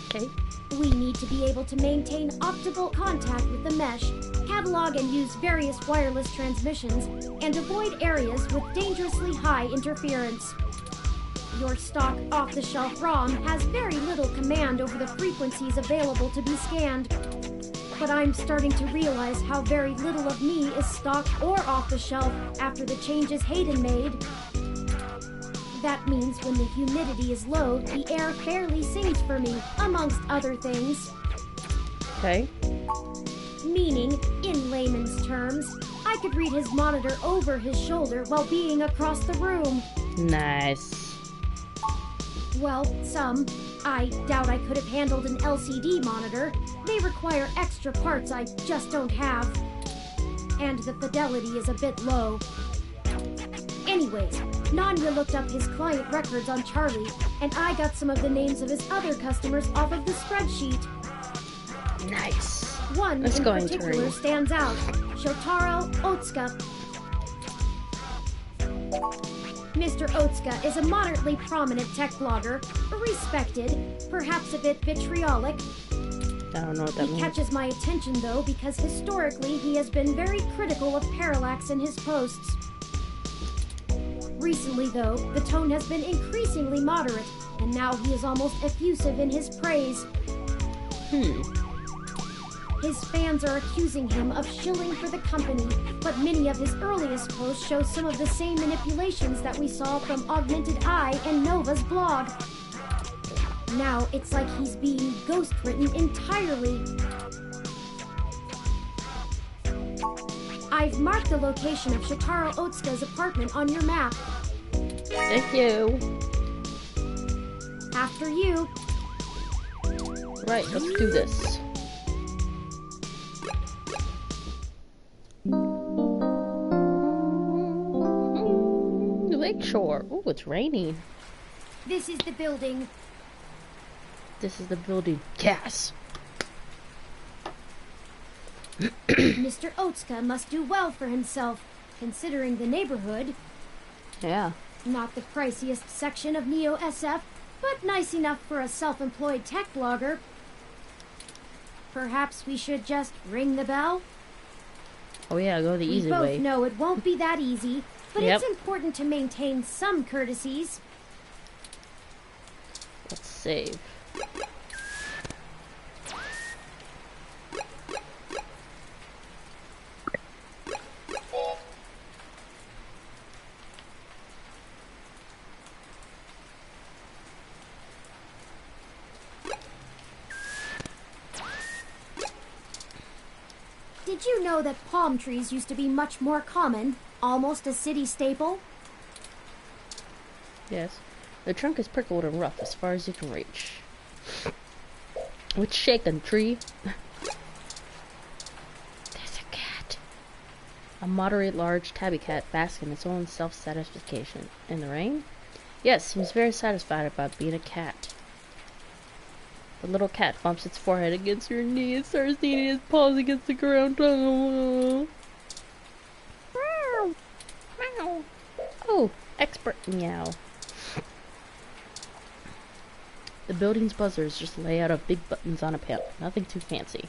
Okay. We need to be able to maintain optical contact with the mesh, catalog and use various wireless transmissions, and avoid areas with dangerously high interference. Your stock off-the-shelf ROM has very little command over the frequencies available to be scanned. But I'm starting to realize how very little of me is stocked or off the shelf after the changes Hayden made. That means when the humidity is low, the air fairly sings for me, amongst other things. Okay. Meaning, in layman's terms, I could read his monitor over his shoulder while being across the room. Nice. Well, some. I doubt I could have handled an LCD monitor. They require extra parts I just don't have. And the fidelity is a bit low. Anyways, Nanya looked up his client records on Charlie, and I got some of the names of his other customers off of the spreadsheet. Nice. One Let's in go in particular turn. stands out. Shotaro Otsuka. Mr. Otsuka is a moderately prominent tech blogger, respected, perhaps a bit vitriolic. I don't know what that He means. catches my attention, though, because historically he has been very critical of Parallax in his posts. Recently, though, the tone has been increasingly moderate, and now he is almost effusive in his praise. His fans are accusing him of shilling for the company, but many of his earliest posts show some of the same manipulations that we saw from Augmented Eye and Nova's blog. Now it's like he's being ghost-written entirely. I've marked the location of Shotaro Otsuka's apartment on your map. Thank you. After you. Right, let's do this. Lakeshore. Ooh, it's raining. This is the building. This is the building. Gas. Mr. Otsuka must do well for himself, considering the neighborhood. Yeah. Not the priciest section of Neo SF, but nice enough for a self-employed tech blogger. Perhaps we should just ring the bell? Oh yeah, go the easy We both way. know it won't be that easy, but Yep. it's important to maintain some courtesies. Let's save. Did you know that palm trees used to be much more common, almost a city staple? Yes. The trunk is prickled and rough as far as you can reach. What's shaking, tree? There's a cat. A moderate large tabby cat basks in its own self-satisfaction. In the rain? Yes, seems very satisfied about being a cat. The little cat bumps its forehead against your knee and starts kneading its paws against the ground. Oh, expert meow. The building's buzzer is just a layout of big buttons on a panel. Nothing too fancy.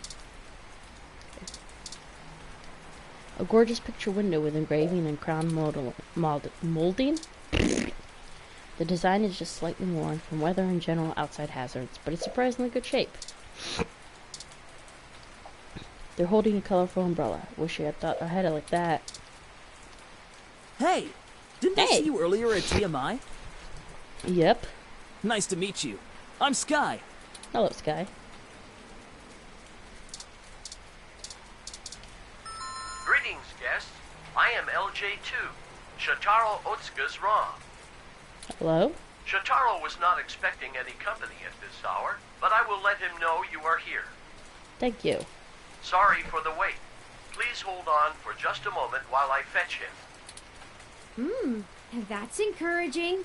A gorgeous picture window with engraving and crown molding. The design is just slightly worn from weather and general outside hazards, but it's surprisingly good shape. They're holding a colorful umbrella. Wish I had thought I had it like that. Hey! Didn't I Hey. see you earlier at TMI? Yep. Nice to meet you. I'm Sky. Hello, Sky. Greetings, guests. I am LJ2, Shotaro Otsuka's ROM. Hello? Shotaro was not expecting any company at this hour, but I will let him know you are here. Thank you. Sorry for the wait. Please hold on for just a moment while I fetch him. That's encouraging.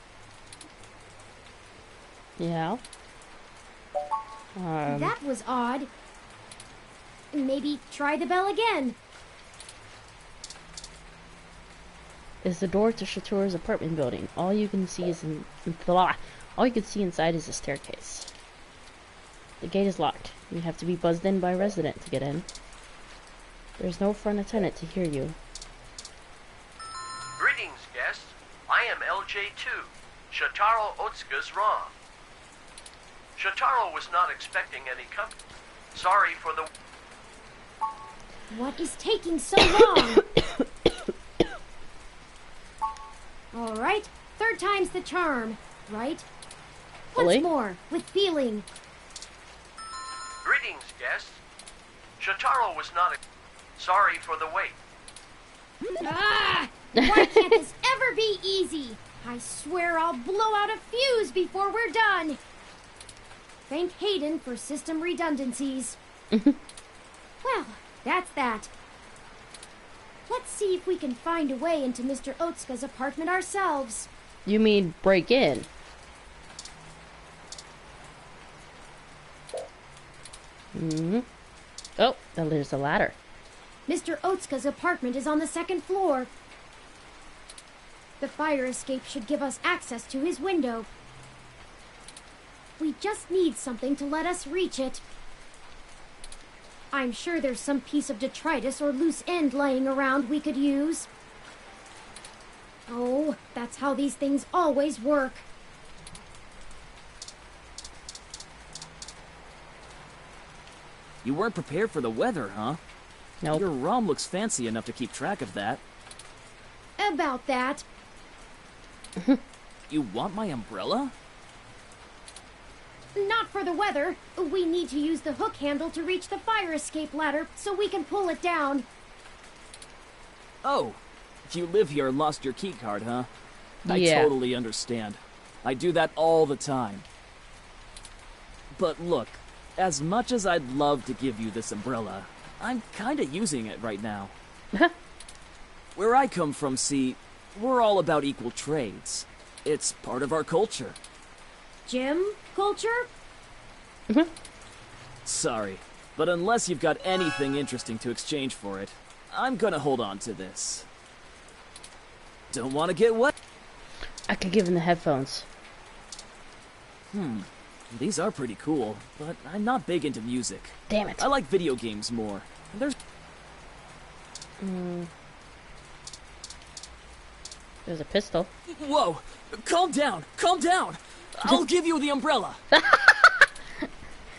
Yeah. That was odd. Maybe try the bell again. Is the door to Shatora's apartment building. All you can see is all you can see inside is a staircase. The gate is locked. You have to be buzzed in by a resident to get in. There's no front attendant to hear you. Greetings, guests. I am LJ2, Shotaro Otsuka's ROM. Shotaro was not expecting any company. Sorry for the... What is taking so long? All right, third time's the charm, right? Once Really? more, with feeling. Greetings, guests. Shotaro was not sorry for the wait. Ah! Why can't this ever be easy? I swear I'll blow out a fuse before we're done. Thank Hayden for system redundancies. Well, that's that. Let's see if we can find a way into Mr. Otsuka's apartment ourselves. You mean break in? Oh, there's a ladder. Mr. Otsuka's apartment is on the second floor. The fire escape should give us access to his window. We just need something to let us reach it. I'm sure there's some piece of detritus or loose end laying around we could use. Oh, that's how these things always work. You weren't prepared for the weather, huh? Nope. Your ROM looks fancy enough to keep track of that. About that. You want my umbrella? Not for the weather. We need to use the hook handle to reach the fire escape ladder so we can pull it down. Oh, you live here and lost your key card, huh? I Yeah. totally understand. I do that all the time. But look, as much as I'd love to give you this umbrella, I'm kinda using it right now. Where I come from, see, we're all about equal trades. It's part of our culture. Gym culture? Sorry, but unless you've got anything interesting to exchange for it, I'm gonna hold on to this. Don't want to get wet? I could give him the headphones. These are pretty cool, but I'm not big into music. Damn it. I like video games more. There's There's a pistol. Whoa! Calm down! Calm down! I'll give you the umbrella!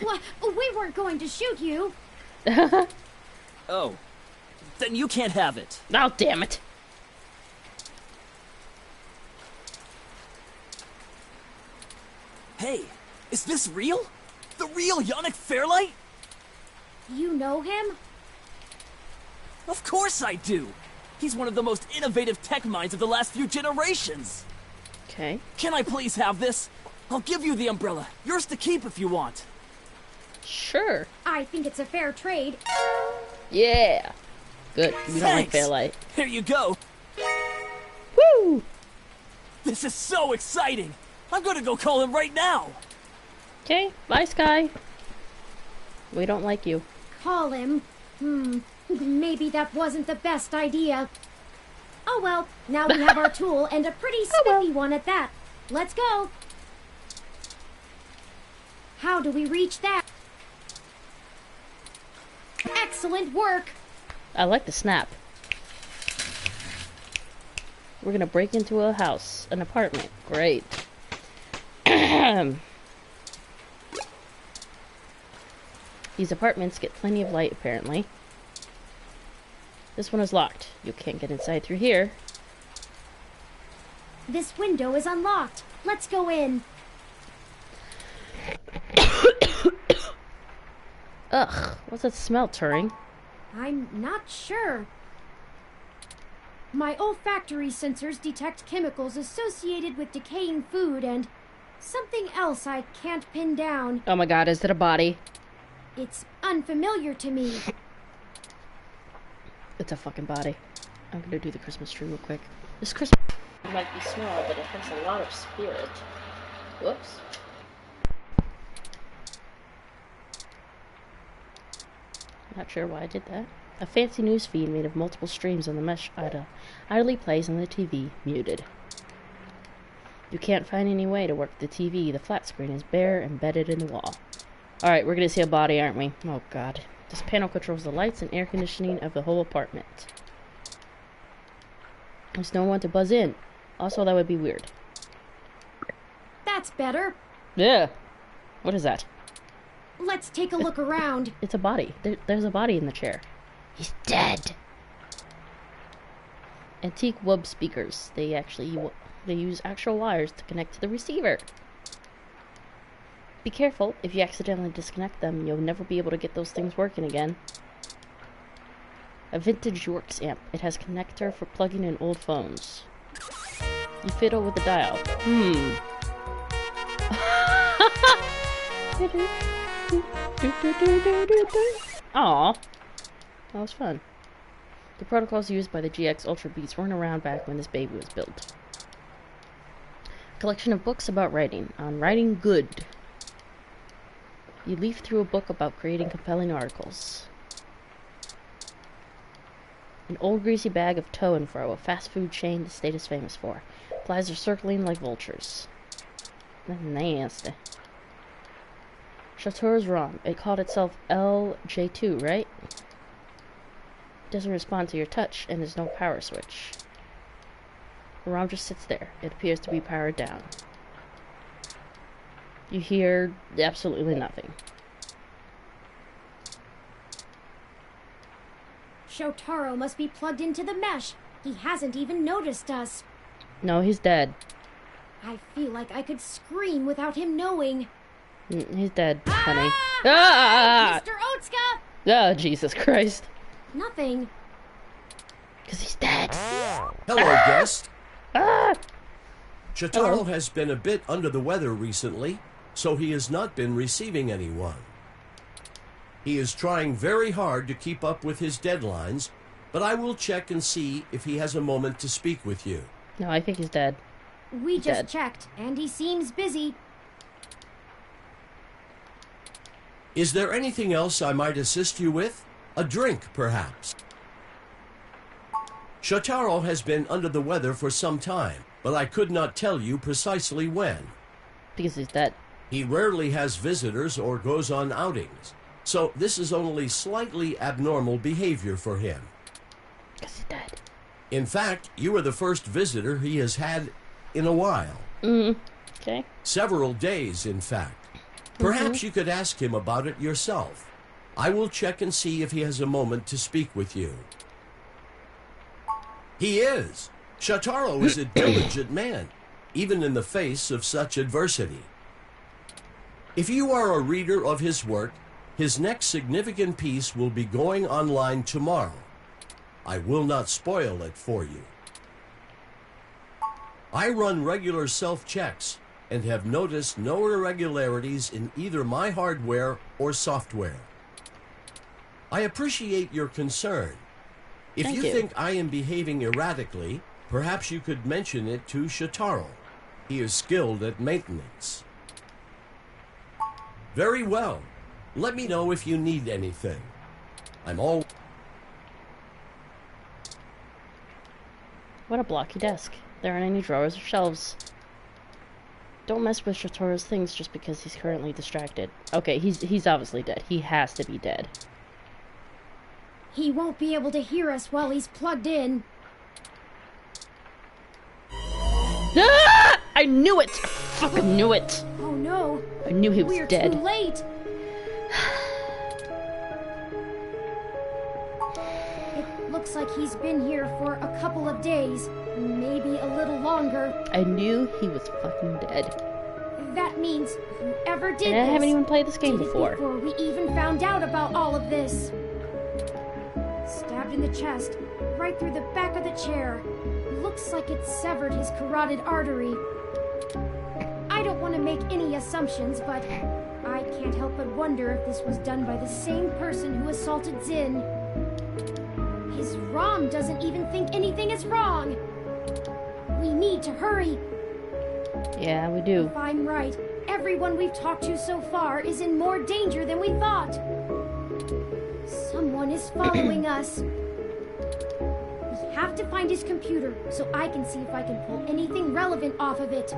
What? We weren't going to shoot you. Oh. Then you can't have it. Oh, damn it. Hey, is this real? The real Yannick Fairlight? You know him? Of course I do! He's one of the most innovative tech minds of the last few generations! Okay. Can I please have this? I'll give you the umbrella. Yours to keep if you want. Sure. I think it's a fair trade. Yeah. Good. We don't like Thanks. Fairlight. Here you go. Woo! This is so exciting! I'm gonna go call him right now! Okay. Bye, Sky. We don't like you. Call him. Maybe that wasn't the best idea. Oh well, now we have our tool and a pretty spiffy one at that. Let's go. How do we reach that? Excellent work. I like the snap. We're gonna break into a house, an apartment. Great. These apartments get plenty of light, apparently. This one is locked. You can't get inside through here. This window is unlocked. Let's go in. Ugh, what's that smell, Turing? I'm not sure. My olfactory sensors detect chemicals associated with decaying food and something else I can't pin down. Oh my god, is it a body? It's unfamiliar to me. It's a fucking body. I'm gonna do the Christmas tree real quick. This Christmas tree might be small, but it has a lot of spirit. Whoops. Not sure why I did that. A fancy news feed made of multiple streams on the mesh idly plays on the TV, muted. You can't find any way to work the TV. The flat screen is bare, embedded in the wall. Alright, we're gonna see a body, aren't we? Oh god. This panel controls the lights and air conditioning of the whole apartment. There's no one to buzz in. Also, that would be weird. That's better. Yeah. What is that? Let's take a look around. It's a body. There's a body in the chair. He's dead. Antique wub speakers. They use actual wires to connect to the receiver. Be careful. If you accidentally disconnect them, you'll never be able to get those things working again. A vintage Yorks amp. It has a connector for plugging in old phones. You fiddle with the dial. Aww. That was fun. The protocols used by the GX Ultra Beats weren't around back when this baby was built. A collection of books about writing. On writing good. You leaf through a book about creating compelling articles. An old greasy bag of to and fro, a fast food chain the state is famous for. Flies are circling like vultures. That's nasty. Chateau's ROM. It called itself LJ2, right? It doesn't respond to your touch, and there's no power switch. The ROM just sits there. It appears to be powered down. You hear absolutely nothing. Shotaro must be plugged into the mesh. He hasn't even noticed us. No, he's dead. I feel like I could scream without him knowing. He's dead, honey. Ah! Mr. Otsuka! Oh, Jesus Christ. Nothing. Because he's dead. Hello, guest. Ah! Shotaro has been a bit under the weather recently, so he has not been receiving anyone. He is trying very hard to keep up with his deadlines, but I will check and see if he has a moment to speak with you. No, I think he's dead. We just checked, and he seems busy. Is there anything else I might assist you with? A drink, perhaps? Shotaro has been under the weather for some time, but I could not tell you precisely when. Because he's dead. He rarely has visitors or goes on outings, so this is only slightly abnormal behavior for him. Because he's dead. In fact, you are the first visitor he has had in a while. Okay. Several days, in fact. Perhaps you could ask him about it yourself. I will check and see if he has a moment to speak with you. He is. Shotaro is a diligent man, even in the face of such adversity. If you are a reader of his work, his next significant piece will be going online tomorrow. I will not spoil it for you. I run regular self-checks and have noticed no irregularities in either my hardware or software. I appreciate your concern. If you think I am behaving erratically, perhaps you could mention it to Shotaro. He is skilled at maintenance. Very well. Let me know if you need anything. I'm all... What a blocky desk. There aren't any drawers or shelves. Don't mess with Shotaro's things just because he's currently distracted. Okay, he's obviously dead. He has to be dead. He won't be able to hear us while he's plugged in. Ah! I knew it! I fucking knew it! Oh no! I knew he was dead. We're too late! It looks like he's been here for a couple of days, maybe a little longer. I knew he was fucking dead. That means whoever did and I this haven't even played this game before. Before we even found out about all of this. Stabbed in the chest, right through the back of the chair. Looks like it severed his carotid artery. I don't want to make any assumptions, but I can't help but wonder if this was done by the same person who assaulted Zin. His ROM doesn't even think anything is wrong. We need to hurry. Yeah, we do. If I'm right, everyone we've talked to so far is in more danger than we thought. Someone is following us. We have to find his computer so I can see if I can pull anything relevant off of it.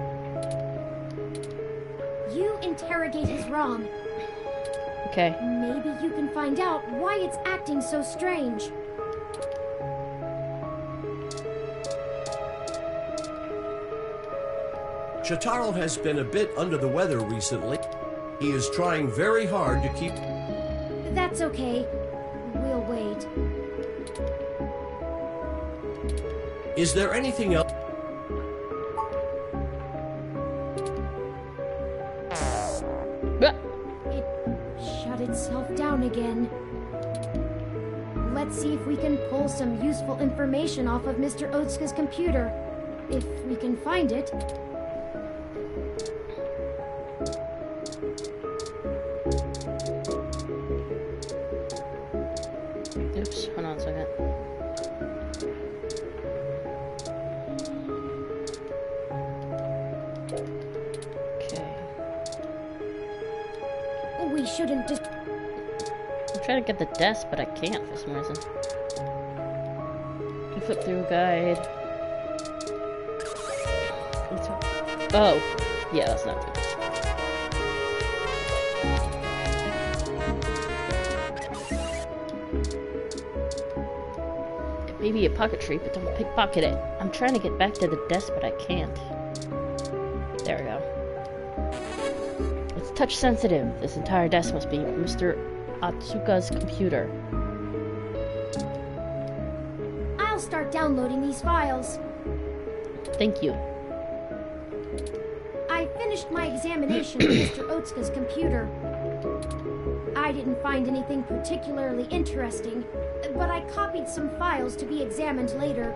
You interrogate his ROM. Okay. Maybe you can find out why it's acting so strange. Shotaro has been a bit under the weather recently. He is trying very hard to keep... That's okay. We'll wait. Is there anything else? It shut itself down again. Let's see if we can pull some useful information off of Mr. Otsuka's computer. If we can find it. Oops, hold on a second. Okay. We shouldn't just... I'm trying to get the desk, but I can't for some reason. I flip through a guide. Oh, yeah, that's not good. It may be a pocket treat, but don't pickpocket it. I'm trying to get back to the desk, but I can't. There we go. It's touch sensitive. This entire desk must be Mr. Otsuka's computer. I'll start downloading these files. Thank you. I finished my examination of Mr. Otsuka's computer. I didn't find anything particularly interesting, but I copied some files to be examined later.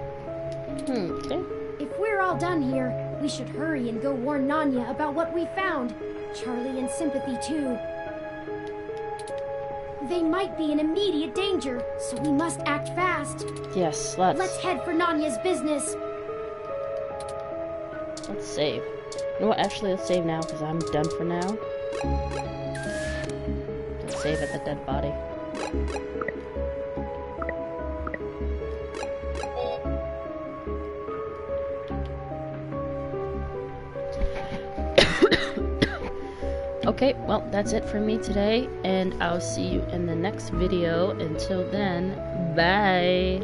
Okay. If we're all done here, we should hurry and go warn Nanya about what we found. Charlie and Sympathy, too. They might be in immediate danger, so we must act fast. Yes, let's head for Nanya's business. Let's save. You know what? Actually, let's save now, because I'm done for now. Let's save at the dead body. Okay, well, that's it for me today, and I'll see you in the next video. Until then, bye!